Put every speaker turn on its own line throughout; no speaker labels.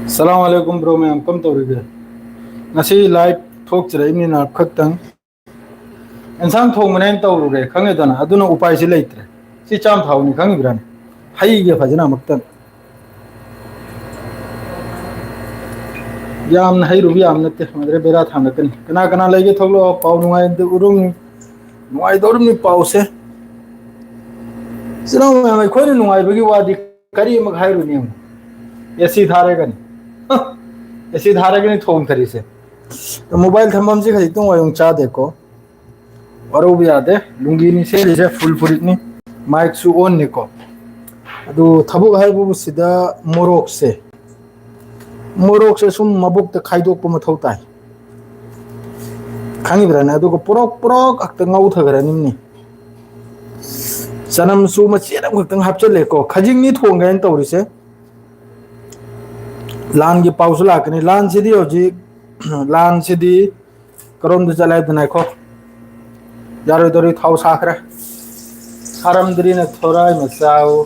Assalamu alaikum bro ma'am kam tawrige ngasi live thok chire ni na khaktang ensang thong manen tawruge khange dana aduna upai si leitre si cham thawni khangi bran hai ge phajna maktan yam na hai rubi am natte madre bera thanga kan kana lege thoglo paw nungai de urum nuai dorum ni paw se sino mai khoi nungai bagi wadi kari mak hai ru ni esi thare kan ऐसी धारा के नहीं थोम थरी से तो mobile थंबम से खरीदता हूँ वायुं चा देखो और वो भी याद है लुंगी नहीं से जैसे फुल फुल नहीं माइक सु ऑन निको अदु थबुक है वो सिदा मोरोक से सुम मबुक त खाइदोक प मथौ ताई खांगी ब्राना अदु को पुरोक अक्त ngau थगरा निमनी सनम सु मचेरम खतंग हापचले को खजिंग नि थोंग गन तौरी से लान की पाउस लाकनी लान सिदी होजी लान सिदी करोम द चलाय दनाय को यारो दरी थाव साखरा सारम दरी न थोराय मसाओ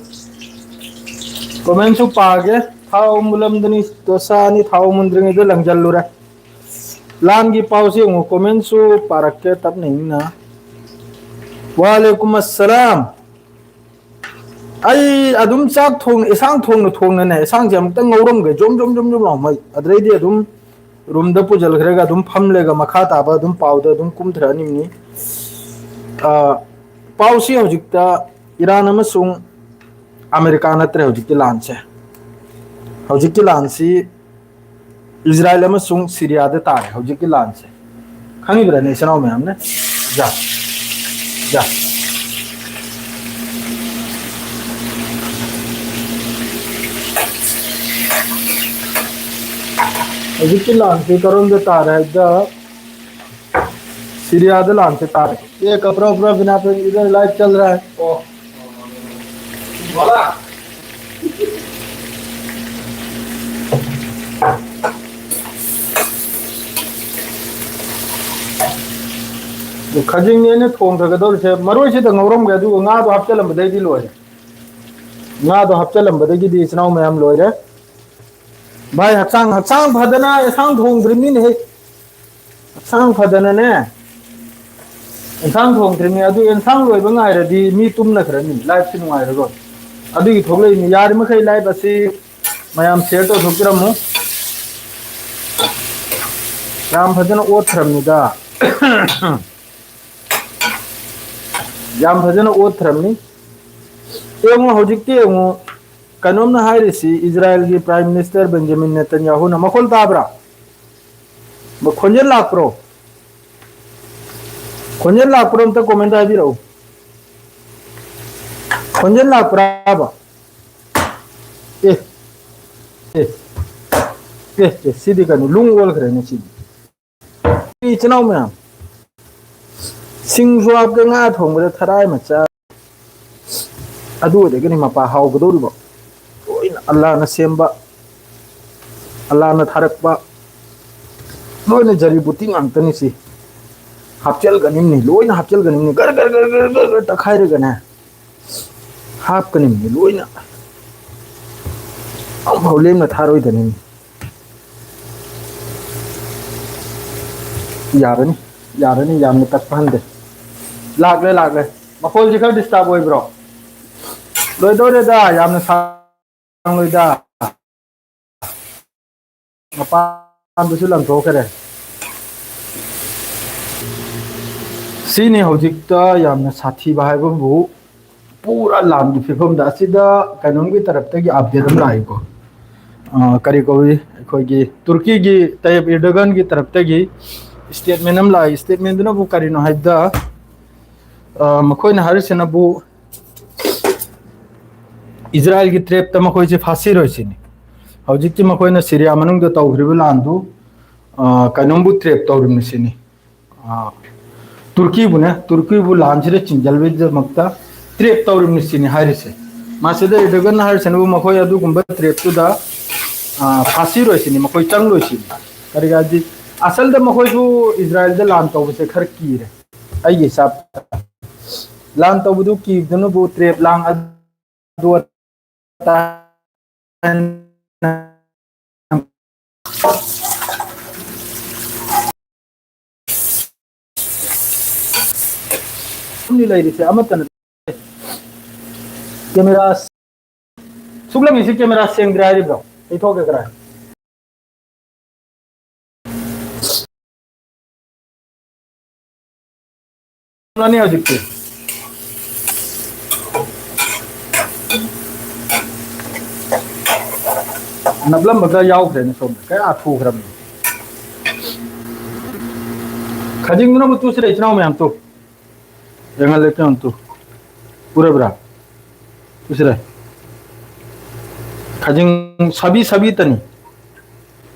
कमेंट सु पागे थाव मुलम दनी तोसानी थाव मुंद्रिंग दे लंगजल्लुरा लान की पाउस ये कमेंट सु पारक के तब नहीं ना वालेकुम अस्सलाम आई अदुम चाक थोंग एसांग थोंग थोंग ने एसांग जम तंग ngौरम गे जोम जोम जोम जोम लामै अद्रैदि अदुम रूम द पुजल खरेगा अदुम फमलेगा मखा ताबा अदुम पाउद अदुम कुमथरा निमनी पाउसी हौजिकता ईरान अमसुंग अमेरिका नत्रे हौजिकति लानसे हौजिकति लानसी इजराइल अमसुंग सीरिया दे तारे हौजिकति लानसे खंगी ब्रा ने सनाव में हमने जा जा हौजिकति लानसे करोम दे तारे द सीरिया दे लानसे तारे ये कपड़ा उपड़ा बिना पे इधर लाइव चल रहा है ओ बोला खजिंग ने थोंग थगदौर से मरोय से ngौरम गे दु nga do hapchalam badai di loire nga do hapchalam badai gi di snaw mayam loire भाई हक्सांग फदना एसांग थोंग द्रिमी ने हक्सांग फदना ने एसांग थोंग द्रिमी अदु एसांग लोय बंगाय रदी मी तुम नखरनी लाइव से नुआय रगो अदु की थोगले नि यार मखै लाइव असी मयाम शेयर तो थोकरमु याम फजना ओथरमनिदा याम फजना ओथरमनी एमो हौजिकते एमो कनोमना हाइरिसी इजराइल की प्राइम मिनिस्टर बेंजामिन नेतन्याहू न मखोल ताब्रा खोंजल लाप्रो त कमेंट आदि रहो खोंजल लाप्रा ए ए ए सीधी कनु लुंग वोल खरे ने सीधी इचनाव में सिंग स्वाब के nga thong बे थराय मचा अदु दे गनि मपा हाउ गदोरिबो अल्लाह न सेम्बा अल्लाह न थारकबा लोइन जड़ी बुटी ngantani si hapchel ganim ni loin hapchel ganim ni gar gar gar gar gar takhai re gana hap kanim ni loina am problem na tharoi danim yarani yamna tak phande lagle makol ji kha disturb hoy bro loi dore da yamna लोइदा मपान दुसु लंथो करे सिने हौजिकता यामना साथी बाहायबो बु पूरा लाम की फिफम दा सिदा कानून की तरफ तक अपडेट हम लाइको करी कोई अखोगी तुर्की की तैयब एर्दोगन की तरफ तक स्टेटमेंट हम लाई स्टेटमेंट दुना बु करिनो हाइदा मखोइन हारिसना बु इजराइल की ट्रेप तम कोई से फांसी रोइसिनी हौजिकति मखोइना सीरिया मनुंग द तौग्रिबु लांदु कनोंबु ट्रेप तौरिमसिनी तुर्की बु लांजिरे चिंजलबे जमक्ता ट्रेप तौरिमसिनी हारिसे मासेदा एडगन हारिसनबु मखोय अदु गुंबा ट्रेप तुदा फांसी रोइसिनी मखोय चंग रोइसिनी करिगादि असल द मखोयसु इजराइल द लान तौबसे खर कीरे आइगे साब लान तौबदु कीदनु बु ट्रेप लांग अदु सुनी लेरिसे अमतन कैमरा सुगलम इसी कैमरा सेंग्रे हाइब्रो इथोके करा ननी हजिकते नबलम बगा यावख्रे ने सोम काय आथुख्रम खजिंग न बुतु से इचनाव में हम तो जंगल लेके हम तो पूरे ब्रा दूसरे खजिंग सभी तनी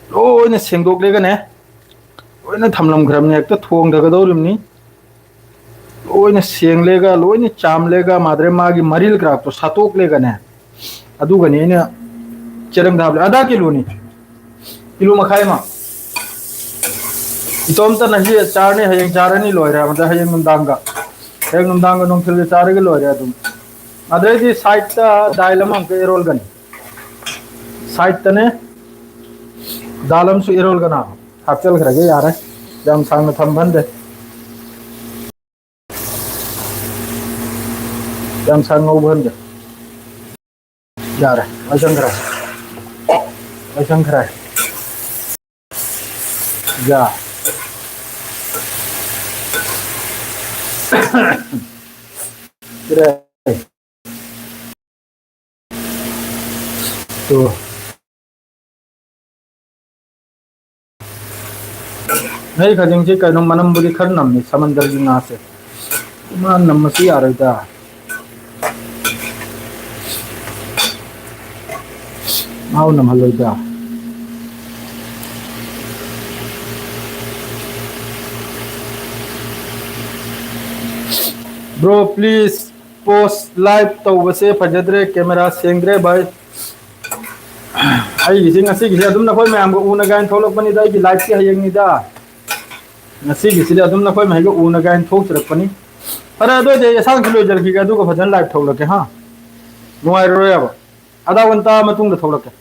लोने सेंगोक लेगने लोने थमलम ग्रम ने एक तो थोंग दगदौरिमनी लोने सेंग लेगा लोने चाम लेगा माद्रे मागी मरिल क्राक तो सातोक लेगने अदुगने ने चरंग धाबले आधा किलो मखाई मा इतोम त नही चारने हयंग चारनी लोयरा मतलब हयंग नुंदांगा हयंग नुंदांगा नोंखिल चारगे लोयरा तुम अदे साइड ता दाइलम अंक एरोल गनी साइड तने दालम सु एरोल गना हाचल खरगे यार जम सांग थम बंदे जम सांग बंदे यार अशंकरा जा तो नहीं खजिंग से कहीं मनम बुरी खर नमनी समंदर की ना से मान नमसी आ रही था आओ नम हलो जा ब्रो प्लीज पोस्ट लाइव तो वैसे फजद्रे कैमरा सेंग्रे भाई आई गिसिंग असि गिसे अदुम नखोय मैम को उन गाइन थोलक बनी दाई की लाइव की हयंग निदा नसी गिसिले अदुम नखोय महगो उन गाइन थोक सरक पनी अरे दो जे सांग किलो जल की का दु को फजन लाइव थोलक हां नुआय रोयाबो आधा घंटा मतुंग थोलक